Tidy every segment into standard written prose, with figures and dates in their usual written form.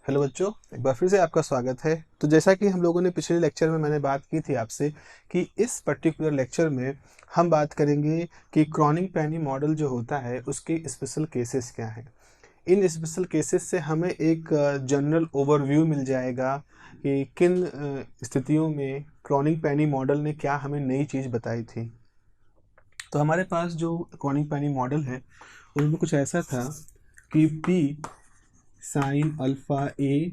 Hello बच्चों, एक बार फिर से आपका स्वागत है। तो जैसा कि हम लोगों ने पिछले लेक्चर में मैंने बात की थी आपसे कि इस पर्टिकुलर लेक्चर में हम बात करेंगे कि क्रॉनिक पेनी मॉडल जो होता है उसके स्पेशल केसेस क्या हैं। इन स्पेशल केसेस से हमें एक जनरल ओवरव्यू मिल जाएगा कि किन स्थितियों में क्रॉनिक पेनी मॉडल ने क्या हमें नई चीज़ बताई थी। तो हमारे पास जो क्रॉनिक पेनी मॉडल है उसमें कुछ ऐसा था कि P sine alpha A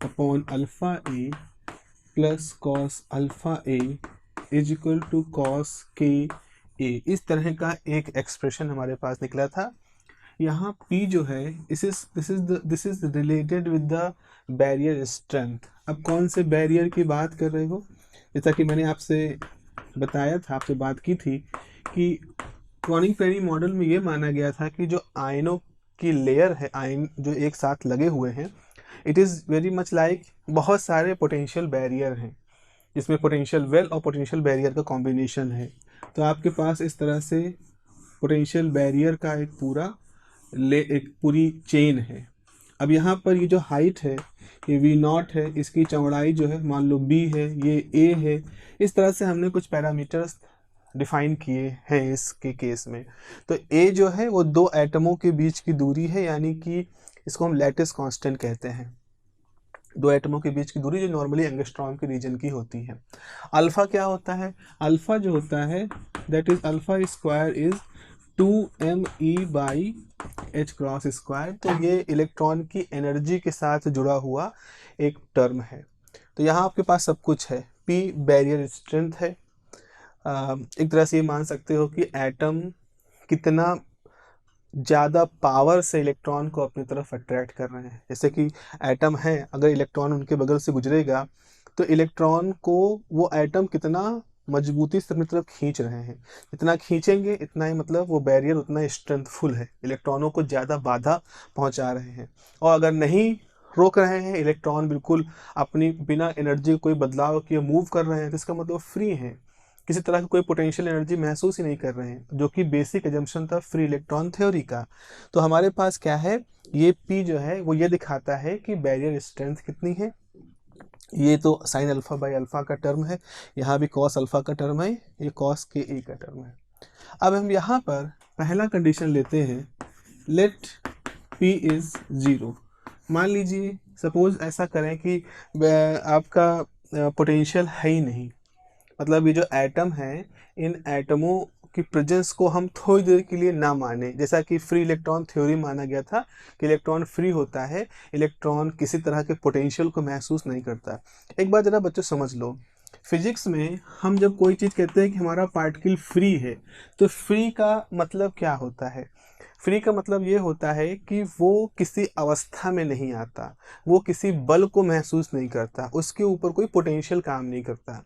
upon alpha A plus cos alpha A is equal to cos K A, इस तरह का एक एक्सप्रेशन हमारे पास निकला था। यहाँ P जो है this is related with the barrier strength. अब कौन से बैरियर की बात कर रहे हो? जैसा कि मैंने आपसे बताया था, आपसे बात की थी कि क्रॉनिक पेनी मॉडल में ये माना गया था कि जो आयनों की लेयर है, आयन जो एक साथ लगे हुए हैं, it is very much like बहुत सारे पोटेंशियल बैरियर हैं जिसमें पोटेंशियल वेल और पोटेंशियल बैरियर का कॉम्बिनेशन है। तो आपके पास इस तरह से पोटेंशियल बैरियर का एक पूरी चेन है। अब यहाँ पर ये जो हाइट है ये वी नॉट है, इसकी चौड़ाई जो है मान लो बी है, ये ए है। इस तरह से हमने कुछ पैरामीटर्स डिफाइन किए हैं इसके केस में। तो ए जो है वो दो एटमों के बीच की दूरी है, यानी कि इसको हम लैटिस कांस्टेंट कहते हैं। दो एटमों के बीच की दूरी जो नॉर्मली एंगस्ट्रॉम के रीजन की होती है। अल्फा क्या होता है? अल्फा जो होता है that is alpha square is 2me/h cross square. तो ये इलेक्ट्रॉन की एनर्जी के साथ जुड़ा हुआ एक टर्म है। तो यहाँ आपके पास सब कुछ है। P बैरियर स्ट्रेंथ है। एक तरह से ये मान सकते हो कि एटम कितना ज़्यादा पावर से इलेक्ट्रॉन को अपनी तरफ अट्रैक्ट कर रहे हैं। जैसे कि एटम है, अगर इलेक्ट्रॉन उनके बगल से गुजरेगा तो इलेक्ट्रॉन को वो एटम कितना मजबूती से अपनी तरफ खींच रहे हैं। जितना खींचेंगे इतना ही मतलब वो बैरियर उतना स्ट्रेंथफुल है, इलेक्ट्रॉनों को ज़्यादा बाधा पहुंचा रहे हैं। और अगर नहीं रोक रहे हैं, इलेक्ट्रॉन बिल्कुल अपनी बिना एनर्जी कोई बदलाव किए मूव कर रहे हैं, तो इसका मतलब फ्री है, किसी तरह की कोई पोटेंशियल एनर्जी महसूस ही नहीं कर रहे हैं, जो कि बेसिक एजम्पशन था फ्री इलेक्ट्रॉन थ्योरी का। तो हमारे पास क्या है, ये P जो है वो ये दिखाता है कि बैरियर स्ट्रेंथ कितनी है। ये तो साइन अल्फा बाई अल्फा का टर्म है, यहाँ भी कॉस अल्फा का टर्म है, ये कॉस के ए का टर्म है। अब हम यहाँ पर पहला कंडीशन लेते हैं, लेट P इज 0। मान लीजिए सपोज ऐसा करें कि आपका पोटेंशियल है ही नहीं, मतलब ये जो एटम है, इन एटमों की प्रेजेंस को हम थोड़ी देर के लिए ना माने। जैसा कि फ्री इलेक्ट्रॉन थ्योरी माना गया था कि इलेक्ट्रॉन फ्री होता है, इलेक्ट्रॉन किसी तरह के पोटेंशियल को महसूस नहीं करता। एक बात ज़रा बच्चों समझ लो, फिजिक्स में हम जब कोई चीज़ कहते हैं कि हमारा पार्टिकल फ्री है, तो फ्री का मतलब क्या होता है? फ्री का मतलब ये होता है कि वो किसी अवस्था में नहीं आता, वो किसी बल को महसूस नहीं करता, उसके ऊपर कोई पोटेंशियल काम नहीं करता।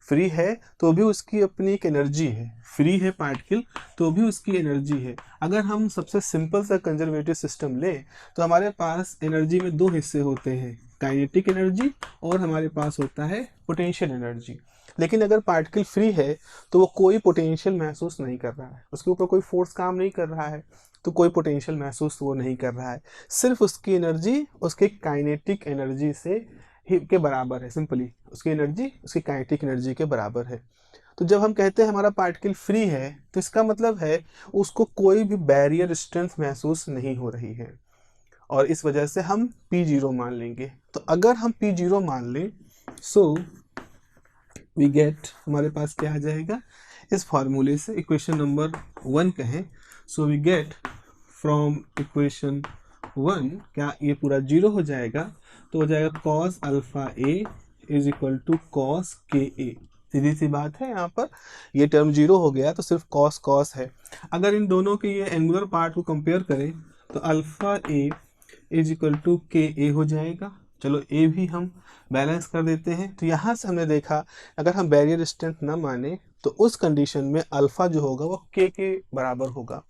फ्री है तो भी उसकी अपनी एक एनर्जी है, फ्री है पार्टिकल तो भी उसकी एनर्जी है। अगर हम सबसे सिंपल सा कंजर्वेटिव सिस्टम लें तो हमारे पास एनर्जी में दो हिस्से होते हैं, काइनेटिक एनर्जी और हमारे पास होता है पोटेंशियल एनर्जी। लेकिन अगर पार्टिकल फ्री है तो वो कोई पोटेंशियल महसूस नहीं कर रहा है, उसके ऊपर कोई फोर्स काम नहीं कर रहा है, तो कोई पोटेंशियल महसूस वो नहीं कर रहा है। सिर्फ उसकी एनर्जी उसके काइनेटिक एनर्जी से ही के बराबर है। सिंपली उसकी एनर्जी उसकी काइनेटिक एनर्जी के बराबर है। तो जब हम कहते हैं हमारा पार्टिकल फ्री है, तो इसका मतलब है उसको कोई भी बैरियर स्ट्रेंथ महसूस नहीं हो रही है, और इस वजह से हम P0 मान लेंगे। तो अगर हम P0 मान लें, सो वी गेट, हमारे पास क्या आ जाएगा, इस फार्मूले से इक्वेशन नंबर 1 कहें, so we get from equation 1, क्या ये पूरा 0 हो जाएगा? तो हो जाएगा cos alpha A is equal to cos K A. सीधी सी बात है, यहाँ पर ये टर्म 0 हो गया तो सिर्फ कॉस कॉस है। अगर इन दोनों के ये एंगुलर पार्ट को कंपेयर करें तो alpha A is equal to K A हो जाएगा। चलो ए भी हम बैलेंस कर देते हैं। तो यहाँ से हमने देखा अगर हम बैरियर स्ट्रेंथ ना माने तो उस कंडीशन में अल्फा जो होगा वो के बराबर होगा।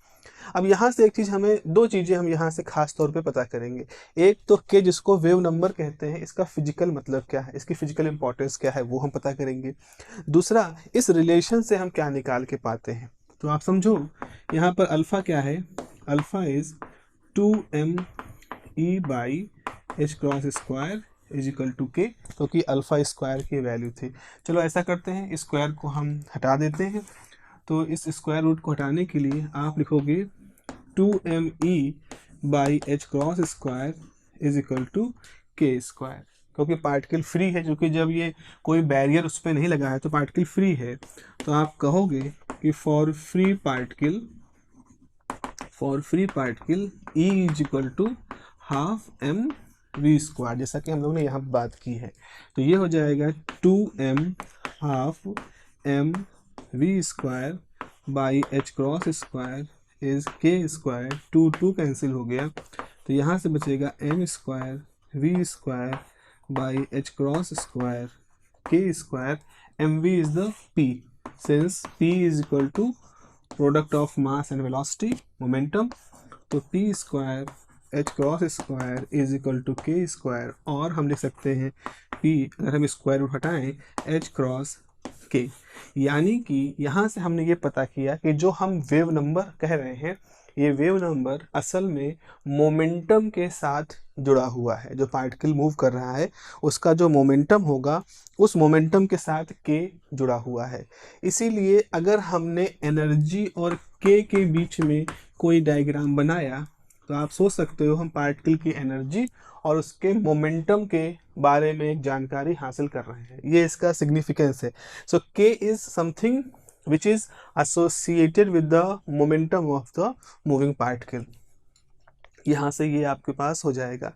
अब यहाँ से एक चीज़, हमें दो चीज़ें हम यहाँ से खास तौर पे पता करेंगे। एक तो के जिसको वेव नंबर कहते हैं, इसका फिजिकल मतलब क्या है, इसकी फिजिकल इंपॉर्टेंस क्या है, वो हम पता करेंगे। दूसरा, इस रिलेशन से हम क्या निकाल के पाते हैं। तो आप समझो यहाँ पर अल्फ़ा क्या है, alpha is 2me/h H cross square is equal to K, क्योंकि अल्फा स्क्वायर की वैल्यू थी। चलो ऐसा करते हैं, स्क्वायर को हम हटा देते हैं। तो इस स्क्वायर रूट को हटाने के लिए आप लिखोगे 2me by H cross square is equal to K square, क्योंकि पार्टिकल फ्री है, जो कि जब ये कोई बैरियर उस पर नहीं लगा है तो पार्टिकल फ्री है। तो आप कहोगे कि for free particle E is equal to half M V square, जैसा कि हम लोग ने यहाँ बात की है। तो ये हो जाएगा 2m half M V square by H cross square is K square, 2 cancel हो गया, तो यहाँ से बचेगा m square V square by H cross square K square. M V is the p, since p is equal to product of mass and velocity momentum, तो p square H cross square is equal to K square, और हम लिख सकते हैं p, अगर हम square root हटाएं, H cross के। यानी कि यहाँ से हमने ये पता किया कि जो हम वेव नंबर कह रहे हैं, ये वेव नंबर असल में मोमेंटम के साथ जुड़ा हुआ है। जो पार्टिकल मूव कर रहा है उसका जो मोमेंटम होगा, उस मोमेंटम के साथ के जुड़ा हुआ है। इसीलिए अगर हमने एनर्जी और के बीच में कोई डायग्राम बनाया, तो आप सोच सकते हो हम पार्टिकल की एनर्जी और उसके मोमेंटम के बारे में एक जानकारी हासिल कर रहे हैं। ये इसका सिग्निफिकेंस है। सो के is something which is associated with the momentum of the moving particle. यहाँ से ये आपके पास हो जाएगा।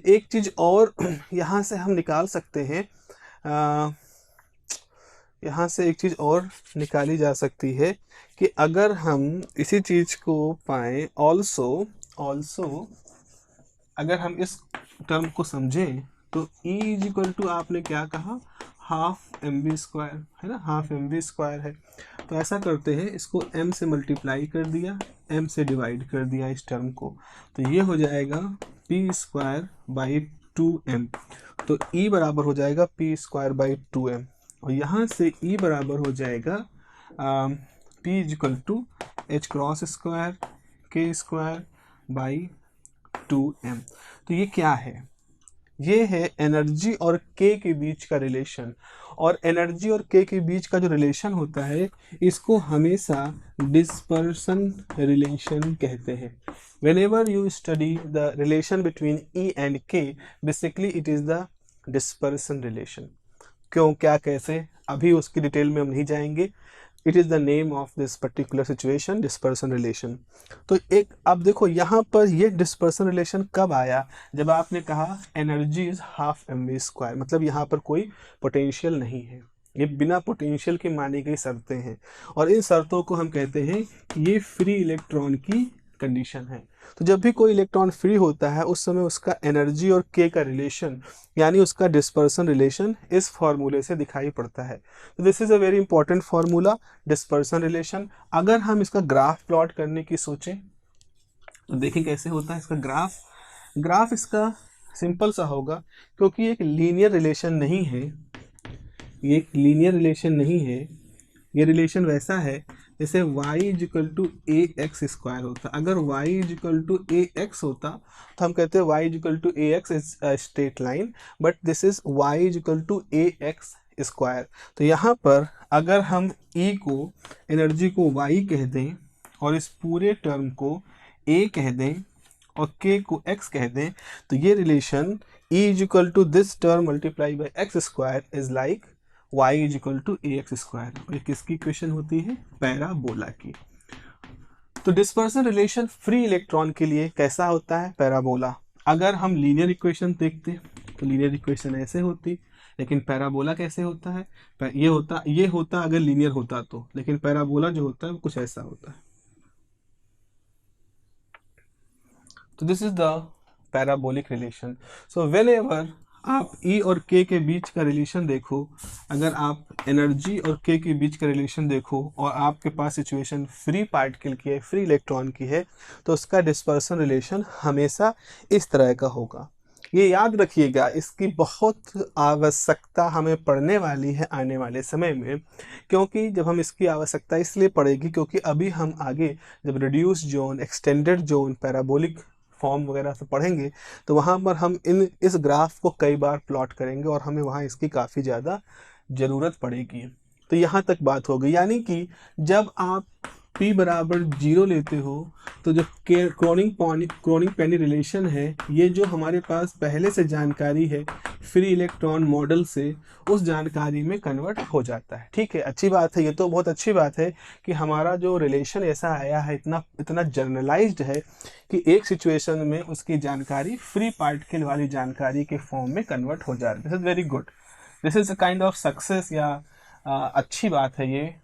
एक चीज़ और यहाँ से हम निकाल सकते हैं, यहाँ से एक चीज़ और निकाली जा सकती है कि अगर हम इसी चीज़ को पाएँ, ऑल्सो अगर हम इस टर्म को समझें, तो E इज इक्वल टू आपने क्या कहा, हाफ एम वी स्क्वायर है ना, हाफ एम वी स्क्वायर है। तो ऐसा करते हैं, इसको m से मल्टीप्लाई कर दिया, m से डिवाइड कर दिया इस टर्म को, तो ये हो जाएगा p स्क्वायर बाई 2m। तो E बराबर हो जाएगा p स्क्वायर बाई 2m, और यहाँ से E बराबर हो जाएगा p is equal to H cross square K square by 2m। तो ये क्या है, ये है एनर्जी और k के बीच का रिलेशन। और एनर्जी और k के बीच का जो रिलेशन होता है, इसको हमेशा डिस्पर्सन रिलेशन कहते हैं। Whenever you study the relation between E and K, basically it is the dispersion relation। क्यों, क्या, कैसे, अभी उसकी डिटेल में हम नहीं जाएंगे। It is the name of this particular situation, dispersion relation. तो एक, अब देखो यहाँ पर ये डिस्पर्सन रिलेशन कब आया, जब आपने कहा energy is half M V square, मतलब यहाँ पर कोई पोटेंशियल नहीं है, ये बिना पोटेंशियल के मानी गई शर्तें हैं, और इन शर्तों को हम कहते हैं कि ये फ्री इलेक्ट्रॉन की कंडीशन है। तो जब भी कोई इलेक्ट्रॉन फ्री होता है, उस समय उसका एनर्जी और के का रिलेशन, यानी उसका डिस्पर्सन रिलेशन, इस फॉर्मूले से दिखाई पड़ता है। तो this is a very important formula, dispersion relation. अगर हम इसका ग्राफ प्लॉट करने की सोचें, तो देखें कैसे होता है इसका ग्राफ इसका सिंपल सा होगा, क्योंकि एक लीनियर रिलेशन नहीं है, ये एक लीनियर रिलेशन नहीं है, ये रिलेशन वैसा है जैसे y is equal to A X square होता। अगर y is equal to A X होता तो हम कहते हैं y is equal to A X is straight line, but this is y is equal to A X square. तो यहाँ पर अगर हम E को, एनर्जी को y कह दें, और इस पूरे टर्म को a कह दें, और k को x कह दें, तो ये relation E is equal to this term multiply by X square is like y is equal to A X square. ये किसकी इक्वेशन होती है, पैराबोला की। तो डिस्पर्सन रिलेशन फ्री इलेक्ट्रॉन के लिए कैसा होता है, पैराबोला। अगर हम लीनियर इक्वेशन देखते तो लीनियर इक्वेशन ऐसे होती, लेकिन पैराबोला कैसे होता है, ये होता अगर लीनियर होता तो, लेकिन पैराबोला जो होता है वो कुछ ऐसा होता है। तो this is the parabolic relation. So whenever आप E और K के बीच का रिलेशन देखो, अगर आप एनर्जी और K के बीच का रिलेशन देखो, और आपके पास सिचुएशन फ्री पार्टिकल की है, फ्री इलेक्ट्रॉन की है, तो उसका डिस्पर्सन रिलेशन हमेशा इस तरह का होगा। ये याद रखिएगा, इसकी बहुत आवश्यकता हमें पड़ने वाली है आने वाले समय में, क्योंकि जब हम इसकी आवश्यकता इसलिए पड़ेगी क्योंकि अभी हम आगे जब reduce zone, extended zone, parabolic form वगैरह से पढ़ेंगे तो वहाँ पर हम इस ग्राफ को कई बार प्लॉट करेंगे और हमें वहाँ इसकी काफ़ी ज़्यादा ज़रूरत पड़ेगी। तो यहाँ तक बात हो गई, यानी कि जब आप p बराबर 0 लेते हो तो जो क्रोनिंग पेनी रिलेशन है, ये जो हमारे पास पहले से जानकारी है फ्री इलेक्ट्रॉन मॉडल से, उस जानकारी में कन्वर्ट हो जाता है। ठीक है, अच्छी बात है, ये तो बहुत अच्छी बात है कि हमारा जो रिलेशन ऐसा आया है, इतना जनरलाइज्ड है कि एक सिचुएशन में उसकी जानकारी फ्री पार्टिकल वाली जानकारी के फॉर्म में कन्वर्ट हो जा रही है। This is very good, this is a kind of success या अच्छी बात है ये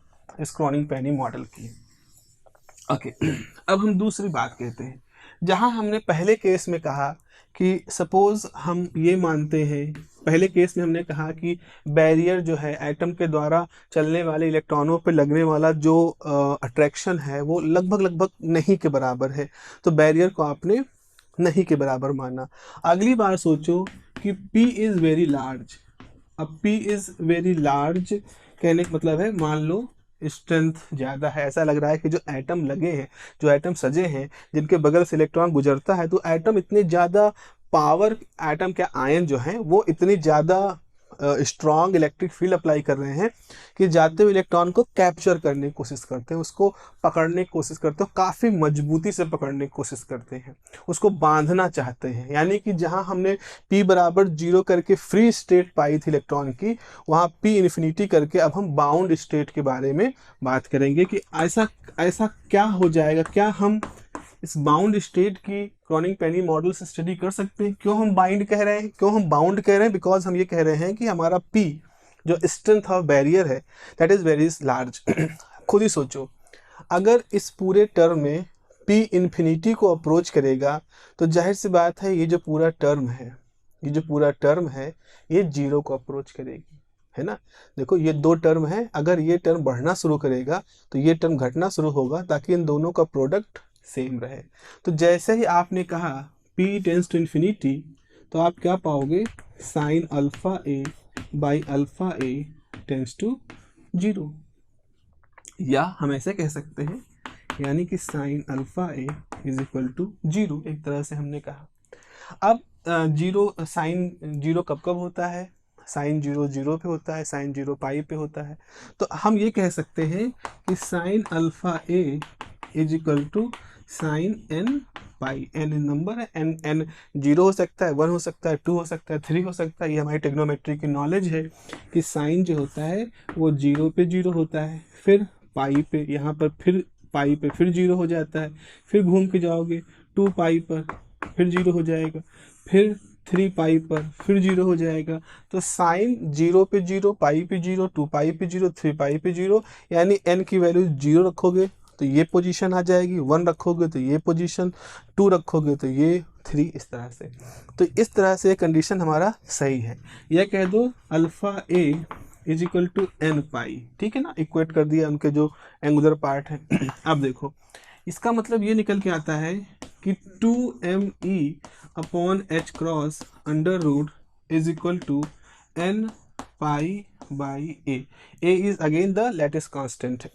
इस क्रोनिंग पेनी मॉडल की। ओके अब हम दूसरी बात कहते हैं, जहां हमने पहले केस में कहा कि सपोज हम ये मानते हैं, पहले केस में हमने कहा कि बैरियर जो है एटम के द्वारा चलने वाले इलेक्ट्रॉनों पे लगने वाला जो अट्रैक्शन है वो लगभग नहीं के बराबर है, तो बैरियर को आपने नहीं के बराबर माना। अगली बार सोचो कि P इज़ वेरी लार्ज। अब P इज़ वेरी लार्ज कहने का मतलब है, मान लो स्ट्रेंथ ज़्यादा है, ऐसा लग रहा है कि जो एटम लगे हैं, जो एटम सजे हैं, जिनके बगल से इलेक्ट्रॉन गुजरता है, तो एटम इतने ज़्यादा पावर, एटम के आयन जो हैं वो इतनी ज़्यादा स्ट्रॉन्ग इलेक्ट्रिक फील्ड अप्लाई कर रहे हैं कि जाते हुए इलेक्ट्रॉन को कैप्चर करने की कोशिश करते हैं, उसको पकड़ने की कोशिश करते हैं, काफ़ी मजबूती से पकड़ने की कोशिश करते हैं, उसको बांधना चाहते हैं। यानी कि जहां हमने P बराबर 0 करके फ्री स्टेट पाई थी इलेक्ट्रॉन की, वहां P इन्फिनिटी करके अब हम बाउंड स्टेट के बारे में बात करेंगे कि ऐसा क्या हो जाएगा, क्या हम इस बाउंड स्टेट की क्रोनिग पेनी मॉडल से स्टडी कर सकते हैं। क्यों हम बाइंड कह रहे हैं, क्यों हम बाउंड कह रहे हैं? बिकॉज हम ये कह रहे हैं कि हमारा P जो स्ट्रेंथ ऑफ बैरियर है दैट इज़ वेरी लार्ज। खुद ही सोचो, अगर इस पूरे टर्म में P इन्फिनिटी को अप्रोच करेगा तो जाहिर सी बात है ये जो पूरा टर्म है ये 0 को अप्रोच करेगी, है ना। देखो ये दो टर्म है, अगर ये टर्म बढ़ना शुरू करेगा तो ये टर्म घटना शुरू होगा ताकि इन दोनों का प्रोडक्ट सेम रहे। तो जैसे ही आपने कहा P टेंस टू इन्फिनिटी, तो आप क्या पाओगे, sine alpha A by alpha A tends to 0, या हम ऐसे कह सकते हैं यानी कि sine alpha A is equal to 0, एक तरह से हमने कहा। अब साइन 0 कब कब होता है? साइन 0 0 पे होता है, साइन 0 पाई पे होता है। तो हम ये कह सकते हैं कि sine alpha A is equal to sine N pi. N number है, एन 0 हो सकता है, 1 हो सकता है, 2 हो सकता है, 3 हो सकता है। ये हमारी टेक्नोमेट्री की नॉलेज है कि साइन जो होता है वो 0 पे 0 होता है, फिर पाई पे, यहाँ पर फिर पाई पे फिर 0 हो जाता है, फिर घूम के जाओगे 2 पाई पर फिर 0 हो जाएगा, फिर 3 पाई पर फिर 0 हो जाएगा। तो साइन 0 पे 0, पाई पे 0, 2 पाई पे 0, 3 पाई पे 0, यानी n की वैल्यू 0 रखोगे तो ये पोजीशन आ जाएगी, 1 रखोगे तो ये पोजीशन, 2 रखोगे तो ये 3, इस तरह से। तो इस तरह से कंडीशन हमारा सही है। यह कह दो alpha A is equal to N pi, ठीक है ना, इक्वेट कर दिया उनके जो एंगुलर पार्ट है। अब देखो इसका मतलब ये निकल के आता है कि 2me upon h cross under root is equal to n pi by A. A is again the latest constant.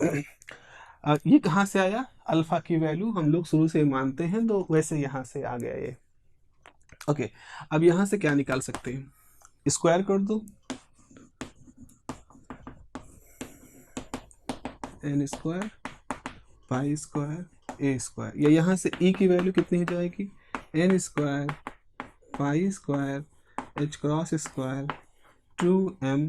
ये कहाँ से आया? अल्फा की वैल्यू हम लोग शुरू से मानते हैं, तो वैसे यहाँ से आ गया ये। ओके, अब यहाँ से क्या निकाल सकते हैं? स्क्वायर कर दो, N square pi square A square, या यहाँ से ई की वैल्यू कितनी हो जाएगी, N square pi square H cross square 2m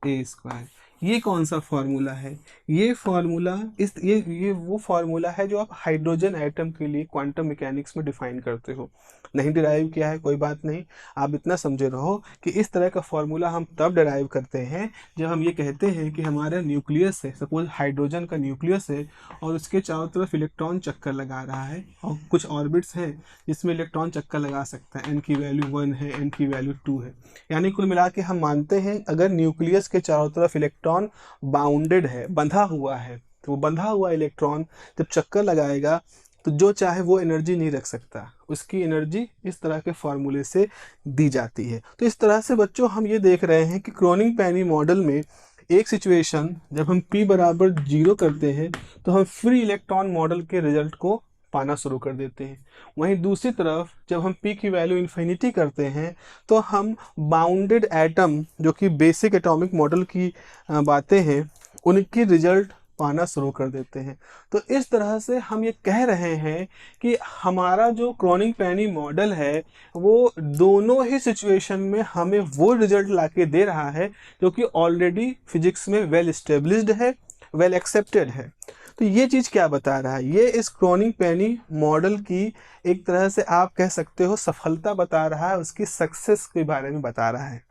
A square. ये कौन सा फार्मूला है? ये फार्मूला ये वो फार्मूला है जो आप हाइड्रोजन एटम के लिए क्वांटम मैकेनिक्स में डिफाइन करते हो। नहीं डिराइव किया है कोई बात नहीं, आप इतना समझे रहो कि इस तरह का फार्मूला हम तब डिराइव करते हैं जब हम ये कहते हैं कि हमारा न्यूक्लियस है, सपोज हाइड्रोजन का न्यूक्लियस है और उसके चारों तरफ इलेक्ट्रॉन चक्कर लगा रहा है और कुछ ऑर्बिट्स हैं जिसमें इलेक्ट्रॉन चक्कर लगा सकता है, एन की वैल्यू 1 है, एन की वैल्यू 2 है। यानी कुल मिला के हम मानते हैं अगर न्यूक्लियस के चारों तरफ इलेक्ट्रॉन बाउंडेड है, बंधा हुआ है, तो वो बंधा हुआ इलेक्ट्रॉन जब चक्कर लगाएगा तो जो चाहे वो एनर्जी नहीं रख सकता, उसकी एनर्जी इस तरह के फार्मूले से दी जाती है। तो इस तरह से बच्चों हम ये देख रहे हैं कि क्रोनिग पेनी मॉडल में एक सिचुएशन जब हम P बराबर 0 करते हैं तो हम फ्री इलेक्ट्रॉन मॉडल के रिजल्ट को पाना शुरू कर देते हैं। वहीं दूसरी तरफ जब हम P की वैल्यू इन्फिनिटी करते हैं तो हम बाउंडेड एटम, जो कि बेसिक एटॉमिक मॉडल की बातें हैं, उनकी रिजल्ट पाना शुरू कर देते हैं। तो इस तरह से हम ये कह रहे हैं कि हमारा जो क्रॉनिक पेनी मॉडल है वो दोनों ही सिचुएशन में हमें वो रिजल्ट लाके दे रहा है जो कि ऑलरेडी फिजिक्स में वेल एस्टेब्लिश्ड है, वेल एक्सेप्टेड है। तो ये चीज़ क्या बता रहा है, ये इस क्रॉनिक पेनी मॉडल की एक तरह से आप कह सकते हो सफलता बता रहा है, उसकी सक्सेस के बारे में बता रहा है।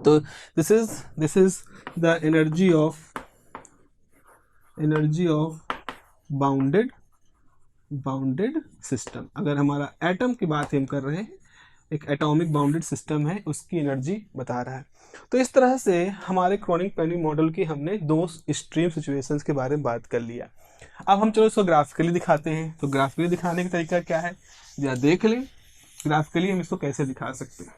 तो this is the energy of bounded system. अगर हमारा एटम की बात हम कर रहे हैं, एक एटॉमिक बाउंडेड सिस्टम है, उसकी एनर्जी बता रहा है। तो इस तरह से हमारे क्रॉनिक पेनी मॉडल की हमने दो एक्सट्रीम सिचुएशंस के बारे में बात कर लिया। अब हम चलो इसको ग्राफिकली दिखाते हैं। तो ग्राफिकली दिखाने का तरीका क्या है, जरा देख लें ग्राफिकली हम इसको कैसे दिखा सकते हैं।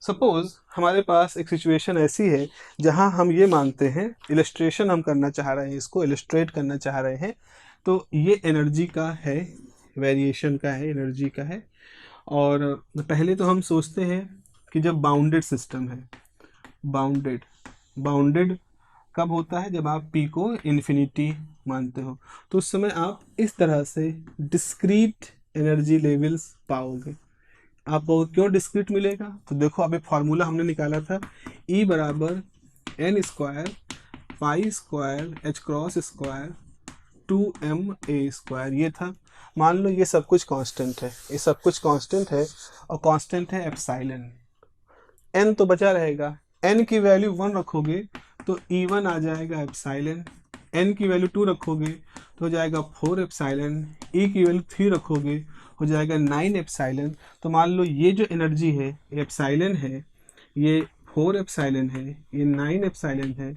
सपोज हमारे पास एक सिचुएशन ऐसी है जहां हम ये मानते हैं, इलस्ट्रेशन हम करना चाह रहे हैं, इसको इलस्ट्रेट करना चाह रहे हैं। तो ये एनर्जी का है, वेरिएशन का है, एनर्जी का है। और पहले तो हम सोचते हैं कि जब बाउंडेड सिस्टम है, बाउंडेड कब होता है, जब आप P को इन्फिनिटी मानते हो, तो उस समय आप इस तरह से डिस्क्रीट एनर्जी लेवल्स पाओगे। आपको क्यों डिस्क्रीट मिलेगा, तो देखो अब एक फार्मूला हमने निकाला था, E बराबर n square pi square h cross square 2ma square, ये था। मान लो ये सब कुछ कांस्टेंट है, ये सब कुछ कांस्टेंट है, और कांस्टेंट है एप्सिलॉन। n तो बचा रहेगा, n की वैल्यू 1 रखोगे तो E1 आ जाएगा एप्सिलॉन, n की वैल्यू 2 रखोगे तो हो जाएगा 4 एप्सिलॉन, E की वैल्यू 3 रखोगे हो जाएगा 9 एप्सिलॉन। तो मान लो ये जो एनर्जी है, ये एप्सिलॉन है, ये 4 एप्सिलॉन है, ये 9 एप्सिलॉन है,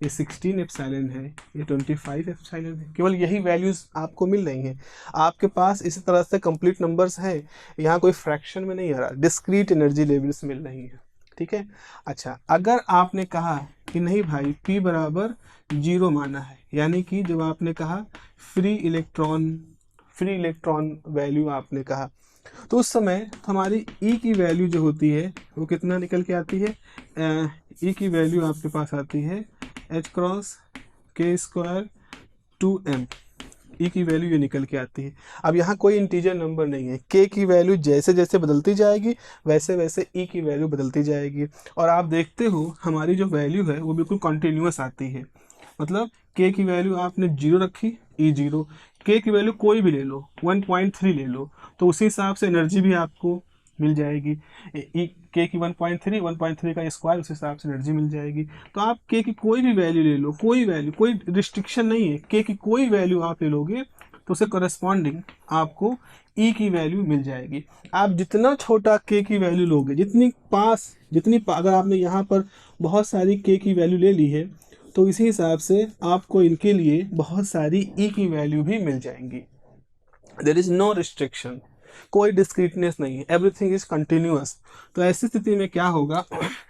ये 16 एप्सिलॉन है, ये 25 एप्सिलॉन है। केवल यही वैल्यूज़ आपको मिल रही हैं। आपके पास इसी तरह से कंप्लीट नंबर्स हैं, यहाँ कोई फ्रैक्शन में नहीं आ रहा, डिस्क्रीट एनर्जी लेवल्स मिल रही हैं। ठीक है। अच्छा, अगर आपने कहा कि नहीं भाई P बराबर 0 माना है, यानी कि जब आपने कहा फ्री इलेक्ट्रॉन वैल्यू आपने कहा, तो उस समय हमारी E की वैल्यू जो होती है वो कितना निकल के आती है, E की वैल्यू आपके पास आती है h cross k square 2m। E की वैल्यू ये निकल के आती है। अब यहाँ कोई इंटीजर नंबर नहीं है, k की वैल्यू जैसे जैसे बदलती जाएगी वैसे वैसे E की वैल्यू बदलती जाएगी। और आप देखते हो हमारी जो वैल्यू है वो बिल्कुल कॉन्टिन्यूस आती है। मतलब k की वैल्यू आपने 0 रखी, E 0, k की वैल्यू कोई भी ले लो, 1.3 ले लो, तो उसी हिसाब से एनर्जी भी आपको मिल जाएगी। k की 1.3 का स्क्वायर, उस हिसाब से एनर्जी मिल जाएगी। तो आप k की कोई भी वैल्यू ले लो, कोई वैल्यू, कोई रिस्ट्रिक्शन नहीं है, k की कोई वैल्यू आप ले लोगे तो उसे करस्पॉन्डिंग आपको E की वैल्यू मिल जाएगी। आप जितना छोटा k की वैल्यू लोगे, अगर आपने यहाँ पर बहुत सारी k की वैल्यू ले ली है तो इसी हिसाब से आपको इनके लिए बहुत सारी E की वैल्यू भी मिल जाएंगी। देयर इज नो रिस्ट्रिक्शन, कोई डिस्क्रीटनेस नहीं है, एवरीथिंग इज कंटिन्यूअस। तो ऐसी स्थिति में क्या होगा,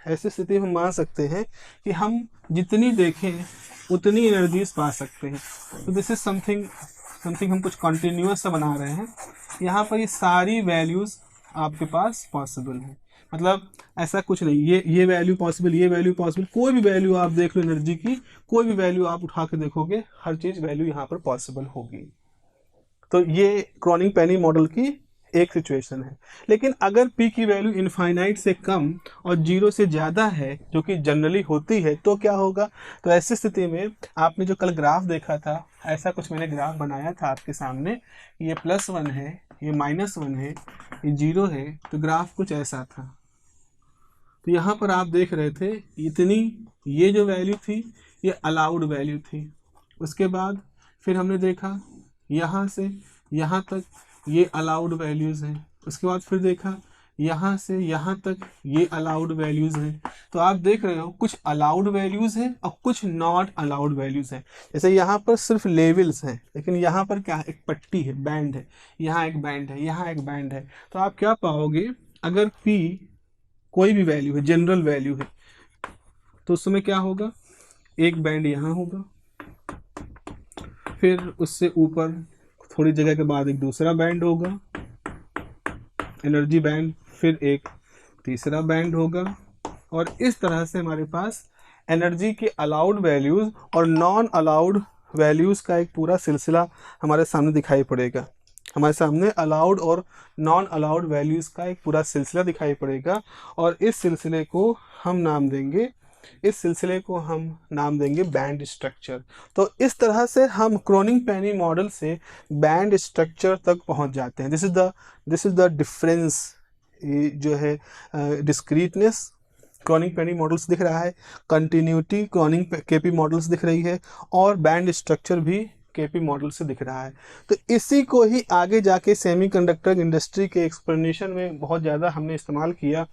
ऐसी स्थिति में हम मान सकते हैं कि हम जितनी देखें उतनी एनर्जीज पा सकते हैं। तो दिस इज समथिंग हम कुछ कंटिन्यूअस सा बना रहे हैं। यहाँ पर ये सारी वैल्यूज़ आपके पास पॉसिबल हैं, मतलब ऐसा कुछ नहीं, ये वैल्यू पॉसिबल, ये वैल्यू पॉसिबल, कोई भी वैल्यू आप देख लो एनर्जी की, कोई भी वैल्यू आप उठा के देखोगे, हर चीज़ वैल्यू यहाँ पर पॉसिबल होगी। तो ये क्रॉनिक पेनी मॉडल की एक सिचुएशन है। लेकिन अगर P की वैल्यू इनफाइनाइट से कम और 0 से ज़्यादा है, जो कि जनरली होती है, तो क्या होगा, तो ऐसी स्थिति में आपने जो कल ग्राफ देखा था, ऐसा कुछ मैंने ग्राफ बनाया था आपके सामने, ये +1 है, ये -1 है, ये 0 है, तो ग्राफ कुछ ऐसा था। तो यहाँ पर आप देख रहे थे इतनी, ये जो वैल्यू थी ये अलाउड वैल्यू थी। उसके बाद फिर हमने देखा यहाँ से यहाँ तक ये अलाउड वैल्यूज़ हैं। उसके बाद फिर देखा यहाँ से यहाँ तक ये अलाउड वैल्यूज़ हैं। तो आप देख रहे हो कुछ अलाउड वैल्यूज़ हैं और कुछ नॉट अलाउड वैल्यूज़ हैं। जैसे यहाँ पर सिर्फ लेवल्स हैं, लेकिन यहाँ पर क्या है, एक पट्टी है, बैंड है, यहाँ एक बैंड है, यहाँ एक बैंड है। तो आप क्या पाओगे, अगर P कोई भी वैल्यू है, जनरल वैल्यू है, तो उस समय क्या होगा, एक बैंड यहाँ होगा, फिर उससे ऊपर थोड़ी जगह के बाद एक दूसरा बैंड होगा, एनर्जी बैंड, फिर एक तीसरा बैंड होगा, और इस तरह से हमारे पास एनर्जी के अलाउड वैल्यूज़ और नॉन अलाउड वैल्यूज़ का एक पूरा सिलसिला हमारे सामने दिखाई पड़ेगा। हमारे सामने अलाउड और नॉन अलाउड वैल्यूज़ का एक पूरा सिलसिला दिखाई पड़ेगा, और इस सिलसिले को हम नाम देंगे बैंड स्ट्रक्चर। तो इस तरह से हम क्रोनिग-पेनी मॉडल से बैंड स्ट्रक्चर तक पहुंच जाते हैं। This is the difference. ये जो है डिस्क्रीटनेस क्रोनिग-पेनी मॉडल्स दिख रहा है, कंटिन्यूटी क्रोनिग केपी मॉडल्स दिख रही है, और बैंड स्ट्रक्चर भी केपी मॉडल से दिख रहा है। तो इसी को ही आगे जाके सेमीकंडक्टर इंडस्ट्री के एक्सप्लेनेशन में बहुत ज़्यादा हमने इस्तेमाल किया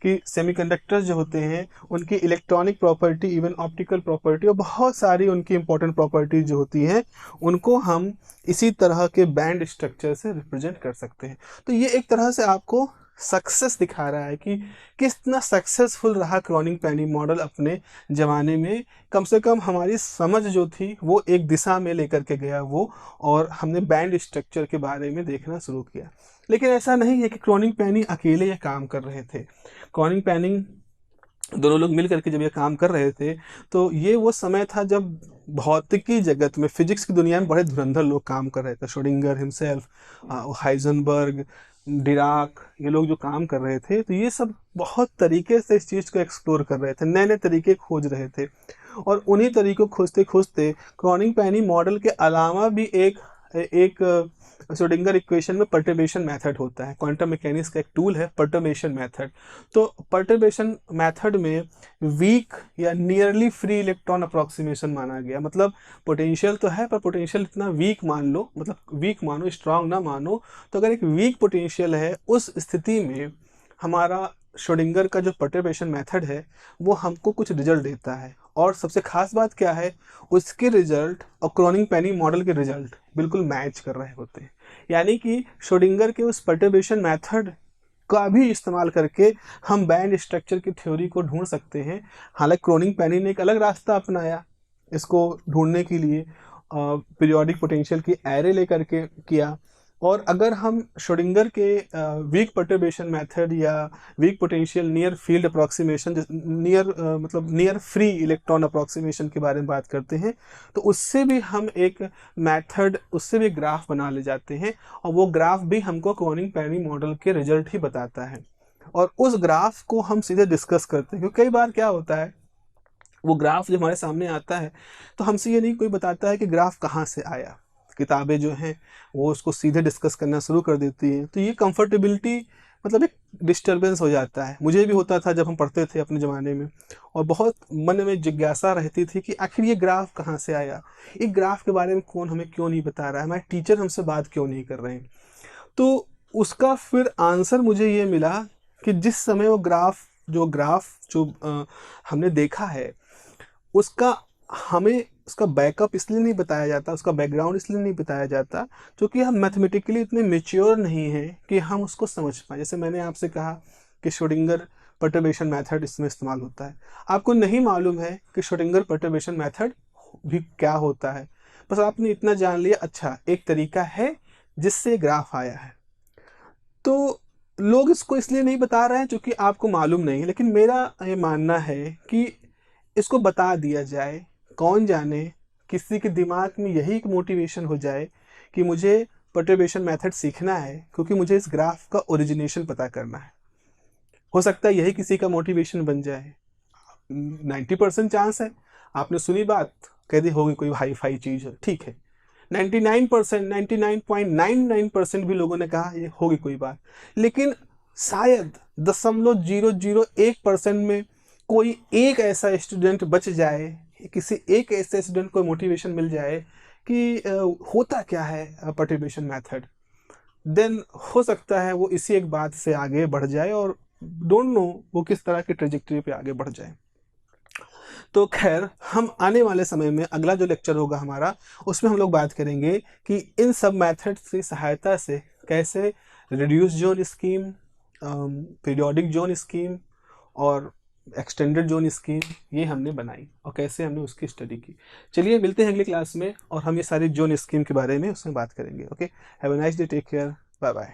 कि सेमीकंडक्टर्स जो होते हैं उनकी electronic property, even optical property, और बहुत सारी उनकी इंपॉर्टेंट प्रॉपर्टीज जो होती हैं उनको हम इसी तरह के बैंड स्ट्रक्चर से रिप्रेजेंट कर सकते हैं। तो ये एक तरह से आपको सक्सेस दिखा रहा है कि कितना सक्सेसफुल रहा क्रोनिग-पेनी मॉडल अपने ज़माने में। कम से कम हमारी समझ जो थी वो एक दिशा में लेकर के गया वो, और हमने बैंड स्ट्रक्चर के बारे में देखना शुरू किया। लेकिन ऐसा नहीं है कि क्रोनिग-पेनी अकेले ये काम कर रहे थे। क्रोनिग-पेनी दोनों लोग मिल करके जब ये काम कर रहे थे तो ये वो समय था जब भौतिकी जगत में, फिजिक्स की दुनिया में बड़े धुरंधर लोग काम कर रहे थे। श्रोडिंगर हिमसेल्फ, हाइजेनबर्ग, डिराक, ये लोग जो काम कर रहे थे, तो ये सब बहुत तरीके से इस चीज़ को एक्सप्लोर कर रहे थे, नए नए तरीके खोज रहे थे। और उन्हीं तरीकों खोजते खोजते क्रोनिग-पेनी मॉडल के अलावा भी एक श्रोडिंगर इक्वेशन में पर्टर्बेशन मेथड होता है। क्वांटम मैकेनिक्स का एक टूल है पर्टर्बेशन मेथड। तो पर्टर्बेशन मेथड में वीक या नियरली फ्री इलेक्ट्रॉन अप्रॉक्सीमेशन माना गया। मतलब पोटेंशियल तो है पर पोटेंशियल इतना वीक मान लो, मतलब वीक मानो, स्ट्रांग ना मानो। तो अगर एक वीक पोटेंशियल है उस स्थिति में हमारा श्रोडिंगर का जो पर्टर्बेशन मेथड है वो हमको कुछ रिजल्ट देता है। और सबसे खास बात क्या है, उसके रिजल्ट और क्रोनिग-पेनी मॉडल के रिजल्ट बिल्कुल मैच कर रहे होते हैं। यानी कि श्रोडिंगर के उस पर्टर्बेशन मेथड का भी इस्तेमाल करके हम बैंड स्ट्रक्चर की थ्योरी को ढूंढ सकते हैं। हालांकि क्रोनिग-पेनी ने एक अलग रास्ता अपनाया इसको ढूंढने के लिए, पीरियोडिक पोटेंशियल की एरे लेकर के किया। और अगर हम श्रोडिंगर के वीक पर्टर्बेशन मेथड या weak potential near field approximation, मतलब नियर फ्री इलेक्ट्रॉन अप्रॉक्सीमेशन के बारे में बात करते हैं, तो उससे भी हम एक मेथड, उससे भी ग्राफ बना ले जाते हैं, और वो ग्राफ भी हमको क्रोनिग-पेनी मॉडल के रिजल्ट ही बताता है। और उस ग्राफ को हम सीधे डिस्कस करते हैं, क्योंकि कई बार क्या होता है, वो ग्राफ जब हमारे सामने आता है तो हमसे ये नहीं कोई बताता है कि ग्राफ कहाँ से आया। किताबें जो हैं वो उसको सीधे डिस्कस करना शुरू कर देती हैं, तो ये कंफर्टेबिलिटी, मतलब एक डिस्टर्बेंस हो जाता है। मुझे भी होता था जब हम पढ़ते थे अपने ज़माने में, और बहुत मन में जिज्ञासा रहती थी कि आखिर ये ग्राफ कहाँ से आया, एक ग्राफ के बारे में कौन हमें क्यों नहीं बता रहा है, हमारे टीचर हमसे बात क्यों नहीं कर रहे हैं। तो उसका फिर आंसर मुझे ये मिला कि जिस समय वो ग्राफ जो हमने देखा है उसका हमें उसका बैकअप इसलिए नहीं बताया जाता, उसका बैकग्राउंड इसलिए नहीं बताया जाता क्योंकि हम मैथमेटिकली इतने मैच्योर नहीं हैं कि हम उसको समझ पाएँ। जैसे मैंने आपसे कहा कि श्रोडिंगर पर्टर्बेशन मेथड इसमें इस्तेमाल होता है, आपको नहीं मालूम है कि श्रोडिंगर पर्टर्बेशन मेथड भी क्या होता है, बस आपने इतना जान लिया, अच्छा एक तरीका है जिससे ग्राफ आया है। तो लोग इसको इसलिए नहीं बता रहे हैं क्योंकि आपको मालूम नहीं है, लेकिन मेरा ये मानना है कि इसको बता दिया जाए, कौन जाने किसी के दिमाग में यही एक मोटिवेशन हो जाए कि मुझे पर्टर्बेशन मेथड सीखना है क्योंकि मुझे इस ग्राफ का ओरिजिनेशन पता करना है। हो सकता है यही किसी का मोटिवेशन बन जाए। 90% चांस है, आपने सुनी बात, कह दी होगी कोई हाई फाई चीज़ है, ठीक है। 99%, 99.99% भी लोगों ने कहा ये होगी कोई बात, लेकिन शायद 0.001% में कोई एक ऐसा स्टूडेंट बच जाए, किसी एक ऐसे स्टूडेंट को मोटिवेशन मिल जाए कि होता क्या है पर्टर्बेशन मेथड, देन हो सकता है वो इसी एक बात से आगे बढ़ जाए और डोंट नो वो किस तरह की ट्रेजेक्टरी पे आगे बढ़ जाए। तो खैर, हम आने वाले समय में अगला जो लेक्चर होगा हमारा, उसमें हम लोग बात करेंगे कि इन सब मेथड्स की सहायता से कैसे reduce zone scheme, periodic zone scheme और एक्सटेंडेड जोन स्कीम ये हमने बनाई और कैसे हमने उसकी स्टडी की। चलिए मिलते हैं अगली क्लास में और हम ये सारी जोन स्कीम के बारे में उसमें बात करेंगे। Okay, have a nice day, take care, bye bye.